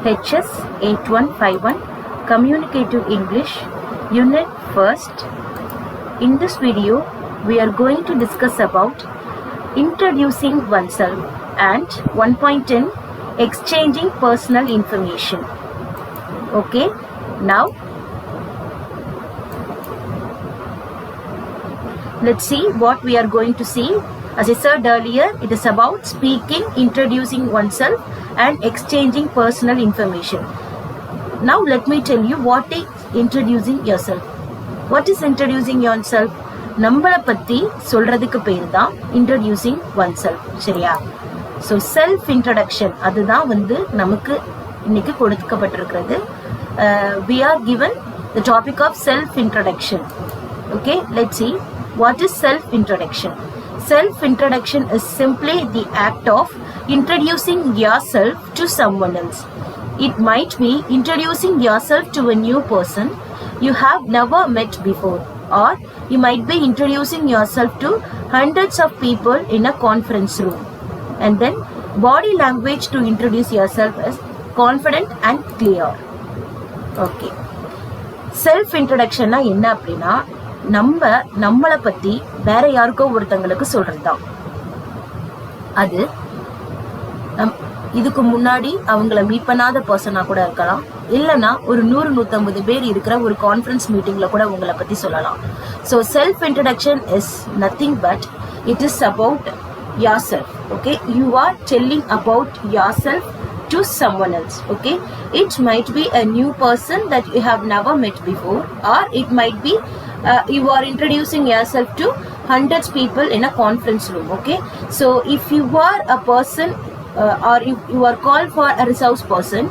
HS 8151 Communicative English Unit 1st. In this video, we are going to discuss about introducing oneself and 1.10 exchanging personal information. Okay, now let's see what we are going to see. As I said earlier, it is about speaking, introducing oneself and exchanging personal information. Now let me tell you what is introducing yourself. What is introducing yourself? நம்மளை பற்றி சொல்றதுக்கு பேர் தான் introducing oneself. சரியா? So self introduction அதுதான் நமக்கு இன்னைக்கு கொடுக்கப்பட்டிருக்கிறது. We are given the topic of self introduction. Okay, let's see what is self introduction. Self introduction is simply the act of introducing yourself to someone else. It might be introducing yourself to a new person you have never met before, or you might be introducing yourself to hundreds of people in a conference room. And then body language to introduce yourself as confident and clear. Okay, self introduction na enna appadina நம்மளை பத்தி வேற யாருக்கோ ஒருத்தங்களுக்கு சொல்றதுதான். அது இதுக்கு முன்னாடி அவங்கள மீட் பண்ணாத பர்சனா கூட இருக்கலாம், இல்லைன்னா ஒரு 100-150 பேர் இருக்கிற ஒரு கான்ஃபரன்ஸ் மீட்டிங்ல கூட உங்களை பத்தி சொல்லலாம். So self introduction is nothing but it is about your self. Okay, you are telling about your self to someone else. Okay, it might be a new person that you have never met before, or it might be you are introducing yourself to hundreds people in a conference room. Okay, so if you are a person or if you are called for a resource person,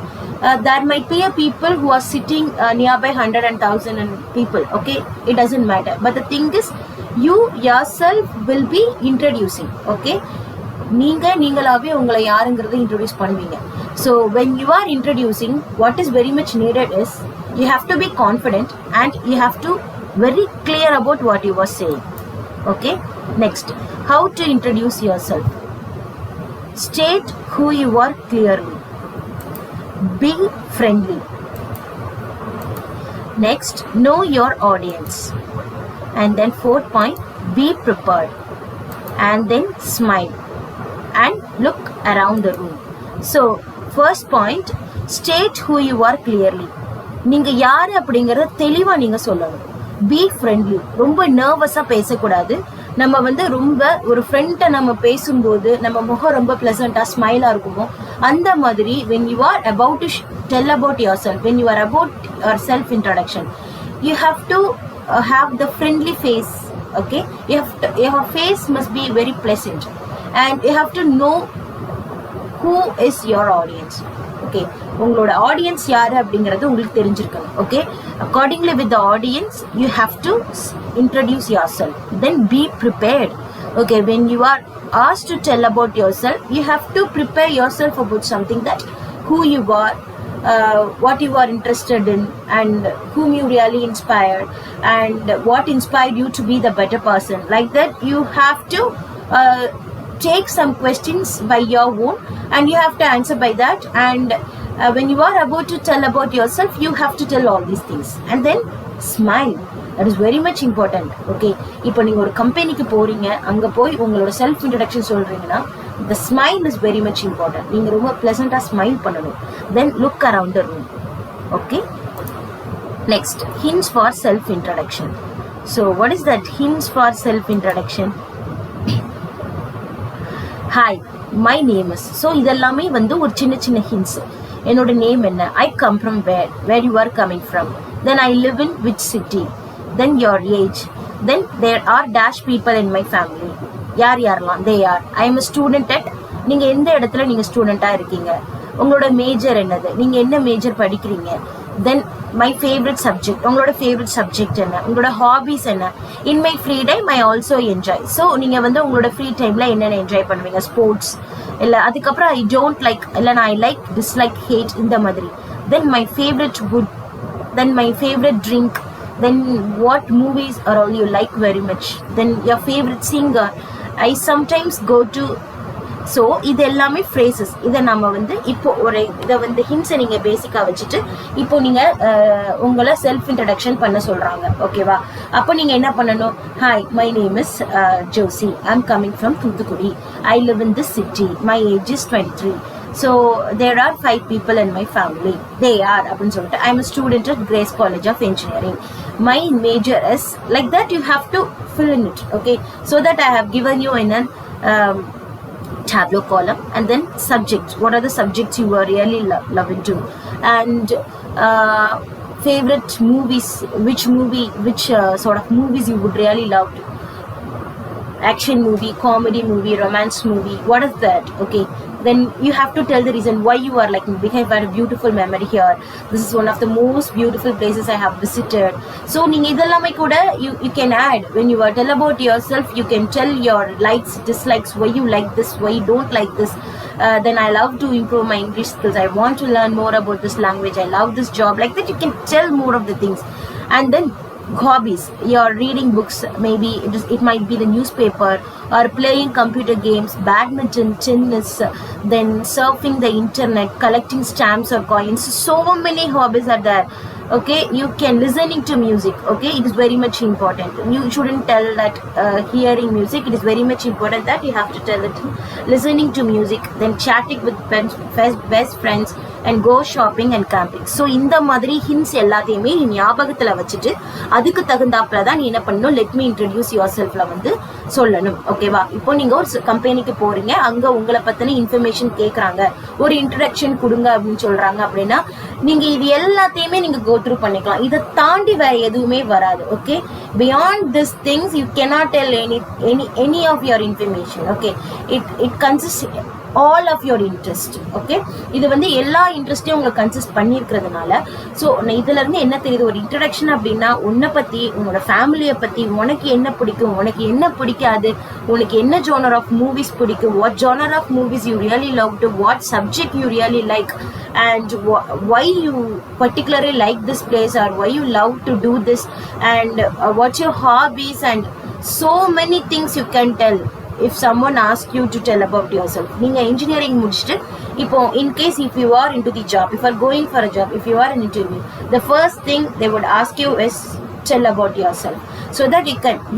there might be a people who are sitting nearby 100 and 1000 and people. Okay, it doesn't matter, but the thing is you yourself will be introducing. Okay, நீங்களாவே உங்களை யாருங்கிறத introduce பண்ணுவீங்க. So when you are introducing, what is very much needed is you have to be confident and you have to very clear about what you are saying. Okay, next, how to introduce yourself. State who you are clearly. Be friendly. Next, know your audience. And then fourth point, be prepared. And then smile and look around the room. So first point, state who you are clearly. நீங்க யாரு அப்படிங்கறத தெளிவா நீங்க சொல்லணும். Be friendly. ரொம்ப நர்வஸா பேசக்கூடாது. நம்ம ரொம்ப ஒரு ஃப்ரெண்ட்ட நம்ம பேசும்போது நம்ம முகம் ரொம்ப பிளசண்டா ஸ்மைலா இருக்குமோ அந்த மாதிரி when you are about to tell about yourself, when you are about your self introduction, you have to have the friendly face. Okay, your face must be very pleasant and you have to know who is your audience. Okay, உங்களோட audience யாரு அப்படிங்கறது உங்களுக்கு தெரிஞ்சிருக்கணும். Okay, accordingly with the audience you have to introduce yourself. Then be prepared. Okay, when you are asked to tell about yourself, you have to prepare yourself about something, that who you are, what you are interested in, and whom you really inspired, and what inspired you to be the better person. Like that you have to take some questions by your own and you have to answer by that. And when you are about to tell about yourself, you have to tell all these things and then smile. That is very much important. Okay, இப்போ நீங்க ஒரு கம்பெனிக்கு போறீங்க, அங்க போய் உங்களோட self introduction சொல்றீங்கன்னா the smile is very much important. நீங்க ரொம்ப pleasant-ஆ ஸ்மைல் பண்ணணும். Then look around the room. Okay, next, hints for self introduction. So what is that hints for self introduction? Hi, my name is. So இதெல்லாமே ஒரு சின்ன hints. என்னோட name என்ன, I come from where you are coming from, then I live in which city, then your age, then there are dash people in my family. யாரெல்லாம் they are. I am a student at. நீங்க எந்த இடத்துல நீங்க ஸ்டூடெண்டா இருக்கீங்க, உங்களோட major என்னது, நீங்க என்ன மேஜர் படிக்கிறீங்க, then my favorite subject, உங்களோட favorite subject என்ன, உங்களோட ஹாபிஸ் என்ன, in my free time I also enjoy. So நீங்க உங்களோட ஃப்ரீ டைம்ல என்னென்ன என்ஜாய் பண்ணுவீங்க, ஸ்போர்ட்ஸ் இல்ல அதுக்கப்புறம் I don't like இல்ல I like, dislike, hate இந்த மாதிரி. Then my favorite food, then my favorite drink, then what movies are all you like very much, then your favorite singer. I sometimes go to so இது எல்லாமே phrases. இதை நம்ம வந்து இப்போ ஒரு இதை வந்து ஹிண்ட்ஸை நீங்கள் பேசிக்காக வச்சுட்டு இப்போ நீங்கள் உங்களை செல்ஃப் இன்ட்ரடக்ஷன் பண்ண சொல்கிறாங்க. ஓகேவா? அப்போ நீங்கள் என்ன பண்ணணும்? Hi, my name is Josy. I'm coming from Thoothukudi. I live in this city. My age is 23. So there are 5 people in my family. They are அப்படின்னு சொல்லிட்டு I'm a student at Grace College of Engineering. My major is like that. You have to fill in it, okay? So that I have given you in an tableau column, and then subjects. What are the subjects you were really loving to, and favorite movies. Which sort of movies you would really love to. Action movie, comedy movie, romance movie. What is that? Okay. Then you have to tell the reason why you are liking. We have a beautiful memory here. This is one of the most beautiful places I have visited. So நீங்க இதெல்லாமே கூட you can add. When you are tell about yourself, you can tell your likes, dislikes, why you like this, why you don't like this. Then I love to improve my English skills. I want to learn more about this language. I love this job. Like that, you can tell more of the things. And then hobbies. You're reading books. Maybe it might be the newspaper, or playing computer games, badminton, tennis, then surfing the internet, collecting stamps or coins. So many hobbies are there. Okay, you can listening to music. Okay, it is very much important. You shouldn't tell that hearing music. It is very much important that you have to tell it listening to music, then chatting with best friends, and go shopping and camping. So இந்த மாதிரி hints எல்லாத்தையுமே நீ ஞாபகத்துல வச்சுட்டு அதுக்கு தகுந்தாப்புல தான் நீ என்ன பண்ணணும், லெட் மீ இன்ட்ரடியூஸ் யுவர் செல்ஃப்ல வந்து சொல்லணும். ஓகேவா? இப்போ நீங்க ஒரு கம்பெனிக்கு போறீங்க, அங்க உங்களை பத்தின இன்ஃபர்மேஷன் கேட்கறாங்க, ஒரு இன்ட்ரடக்ஷன் கொடுங்க அப்படின்னு சொல்றாங்க. அப்படின்னா நீங்க இது எல்லாத்தையுமே நீங்க கோ த்ரூ பண்ணிக்கலாம். இதை தாண்டி வேற எதுவுமே வராது. Okay, beyond this things you cannot tell any of your information. Okay, it consists all of your interest. Okay, இது வந்து எல்லா இன்ட்ரெஸ்டையும் உங்களுக்கு கன்சிஸ்ட் பண்ணியிருக்கிறதுனால ஸோ இதுல இருந்து என்ன தெரியுது, ஒரு இன்ட்ரடக்ஷன் அப்படின்னா உன்னை பத்தி, உன்னோட ஃபேமிலியை பத்தி, உனக்கு என்ன பிடிக்கும், உனக்கு என்ன பிடிக்காது, உனக்கு என்ன ஜானர் ஆஃப் மூவிஸ் பிடிக்கும், what genre of movies you really love to, what subject you really like, and why you particularly like this place, or why you love to do this, and what's your hobbies, and so many things you can tell if someone asks you to tell about yourself. நீங்க engineering முடிச்சுட்டு இப்போ in case if you are into the job, if you are going for a job, if you are an interview, the first thing they would ask you is tell about yourself, so that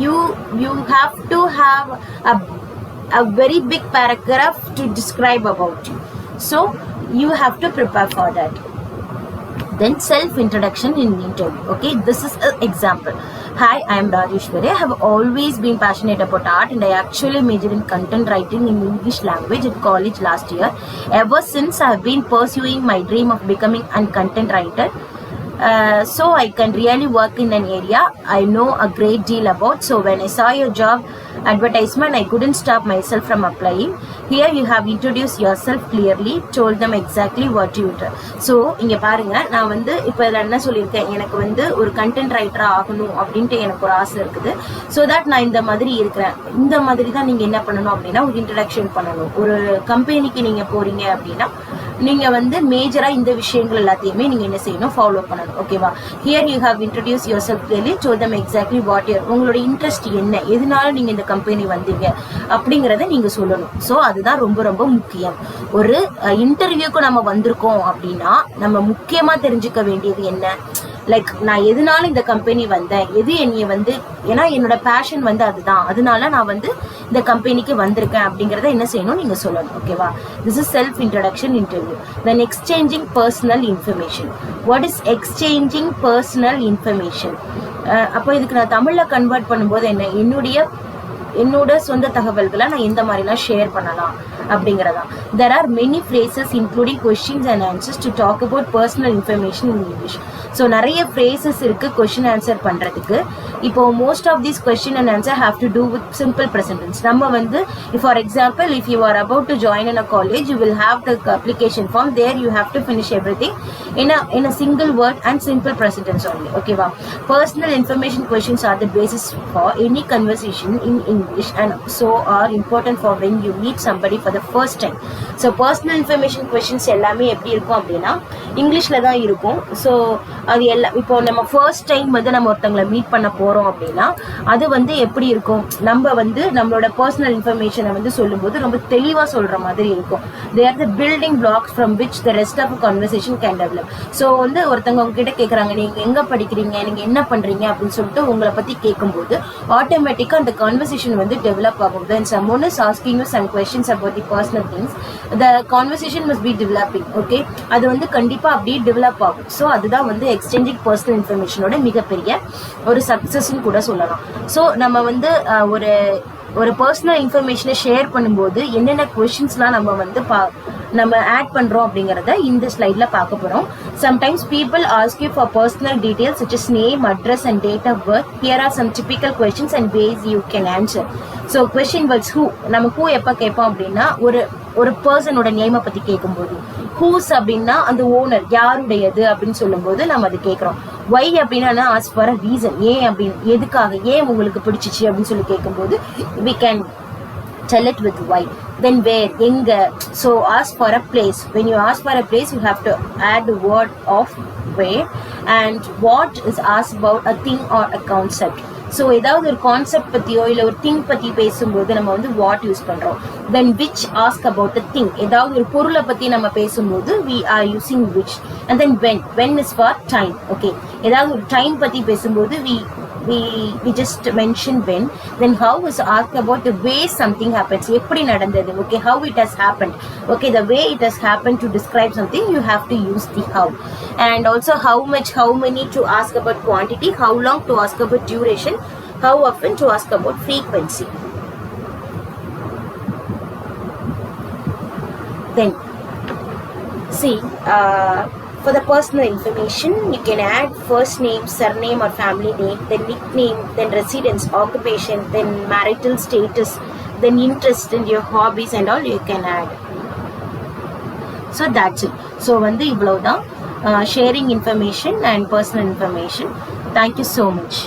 you have to have a very big paragraph to describe about you. So you have to prepare for that. Then self introduction in interview. Okay, this is an example. Hi, I am Rajeshwari. I have always been passionate about art, and I actually majored in content writing in English language at college last year. Ever since, I have been pursuing my dream of becoming a content writer. So I can really work in an area I know a great deal about. So when I saw your job advertisement, I couldn't stop myself from applying. Here you have introduced yourself clearly, told them exactly what you do. So இங்க பாருங்க, நான் வந்து இப்போ இதில் என்ன சொல்லியிருக்கேன், எனக்கு வந்து ஒரு கண்டென்ட் ரைட்டராக ஆகணும் அப்படின்ட்டு எனக்கு ஒரு ஆசை இருக்குது. ஸோ தட் நான் இந்த மாதிரி இருக்கிறேன். இந்த மாதிரி தான் நீங்கள் என்ன பண்ணணும் அப்படின்னா ஒரு இன்ட்ரடக்ஷன் பண்ணணும். ஒரு கம்பெனிக்கு நீங்கள் போறீங்க அப்படின்னா நீங்கள் வந்து மேஜராக இந்த விஷயங்கள் எல்லாத்தையுமே நீங்கள் என்ன செய்யணும், ஃபாலோ பண்ணணும். ஓகேவா? Here you have introduce yourself clearly, told them exactly what you're, உங்களோட இன்ட்ரெஸ்ட் என்ன, எதனால நீங்கள் இந்த கம்பெனி வந்தீங்க அப்படிங்கிறத நீங்கள் சொல்லணும். ஸோ அதுதான் ரொம்ப ரொம்ப முக்கியம். ஒரு இன்டர்வியூக்கு நம்ம வந்திருக்கோம் அப்படின்னா நம்ம முக்கியமாக தெரிஞ்சுக்க வேண்டியது என்ன, லைக் நான் எதனால இந்த கம்பெனி வந்தேன், எது என்னைய வந்து, ஏன்னா என்னோட பேஷன் வந்து அதுதான், அதனால நான் வந்து இந்த கம்பெனிக்கு வந்திருக்கேன் அப்படிங்கிறத என்ன செய்யணும், நீங்கள் சொல்லணும். ஓகேவா? This is self introduction interview. Then exchanging personal information. What is exchanging personal information? அப்போ இதுக்கு நான் தமிழில் கன்வெர்ட் பண்ணும்போது என்ன, என்னோட சொந்த தகவல்களை நான் எந்த மாதிரிலாம் ஷேர் பண்ணலாம் அப்படிங்கிறதா. There are many phrases including questions and answers to talk about personal information in English. So நிறைய phrases இருக்கு கொஸ்டின் ஆன்சர் பண்ணுறதுக்கு. இப்போ most of these question and answer have to do with simple present tense. நம்ம வந்து for example, if you are about to join in a college, you will have the application form. There you have to finish everything in a single word and simple present tense only. ஓகேவா? Personal information questions are the basis for any conversation in English, and so are important for when you meet somebody for the the first time. So personal information questions எல்லாமே எப்படி இருக்கும் அப்படின்னா இங்கிலீஷில் தான் இருக்கும். So அது எல்லாம் இப்போ நம்ம ஃபர்ஸ்ட் டைம் வந்து நம்ம ஒருத்தங்களை மீட் பண்ண போகிறோம் அப்படின்னா அது வந்து எப்படி இருக்கும், நம்ம வந்து நம்மளோட பர்சனல் இன்ஃபர்மேஷனை வந்து சொல்லும்போது ரொம்ப தெளிவாக சொல்கிற மாதிரி இருக்கும். They are the building blocks from which the rest of conversation can develop. So வந்து ஒருத்தவங்க உங்ககிட்ட கேட்குறாங்க, நீங்கள் எங்கே படிக்கிறீங்க, நீங்கள் என்ன பண்ணுறீங்க அப்படின்னு சொல்லிட்டு உங்களை பற்றி கேட்கும்போது ஆட்டோமேட்டிக்காக அந்த கான்வர்சேஷன் வந்து டெவலப் ஆகும். தென் someone is asking you some questions about the personal things, the conversation must be developing. Okay, அது வந்து கண்டிப்பா அப்படியே டெவலப் ஆகும். ஸோ அதுதான் வந்து எக்ஸ்சேஞ்சிங் பர்சனல் இன்ஃபர்மேஷனோட மிகப்பெரிய ஒரு சக்சஸ்ன்னு கூட சொல்லலாம். ஸோ நம்ம வந்து ஒரு பர்சனல் இன்ஃபர்மேஷனை ஷேர் பண்ணும்போது என்னென்ன கொஷின்ஸ்லாம் நம்ம வந்து நம்ம ஆட் பண்றோம் அப்படிங்கறத இந்த ஸ்லைட்ல பார்க்க போறோம். Sometimes people ask you for personal details such as name, address and date of birth. Here are some typical questions and ways you can answer. So question was who. நம்ம who எப்ப கேட்போம் அப்படின்னா ஒரு பர்சனோட நேமை பத்தி கேட்கும்போது, who's அப்படின்னா அந்த ஓனர் யாருடையது அப்படின்னு சொல்லும்போது நம்ம அது கேட்கிறோம். why அப்படின்னா ask for a reason, ஏன் அப்படின்னு எதுக்காக, ஏன் உங்களுக்கு பிடிச்சிச்சு அப்படின்னு சொல்லி கேட்கும்போது we can tell it with why. Then where, எங்க. So ask for a place. When you ask for a place you have to add the word of where. And what is asked about a thing or a concept. So ஏதாவது ஒரு concept பற்றியோ இல்லை ஒரு thing பற்றி பேசும்போது நம்ம வந்து what use பண்ணுறோம். Then which ask about a thing, ஏதாவது ஒரு பொருளை பற்றி நம்ம பேசும்போது we are using which. And then when is for time. Okay, ஏதாவது ஒரு டைம் பற்றி பேசும்போது we just mention when. Then how is asked about the way something happens, எப்படி நடந்தது. Okay, how it has happened. Okay, the way it has happened to describe something you have to use the how. And also how much, how many to ask about quantity, how long to ask about duration, how often to ask about frequency. Then see, for the personal information you can add first name, surname or family name, then nickname, then residence, occupation, then marital status, then interest in your hobbies and all you can add. So that's it. So வந்து இவ்வளவுதான் sharing information and personal information. Thank you so much.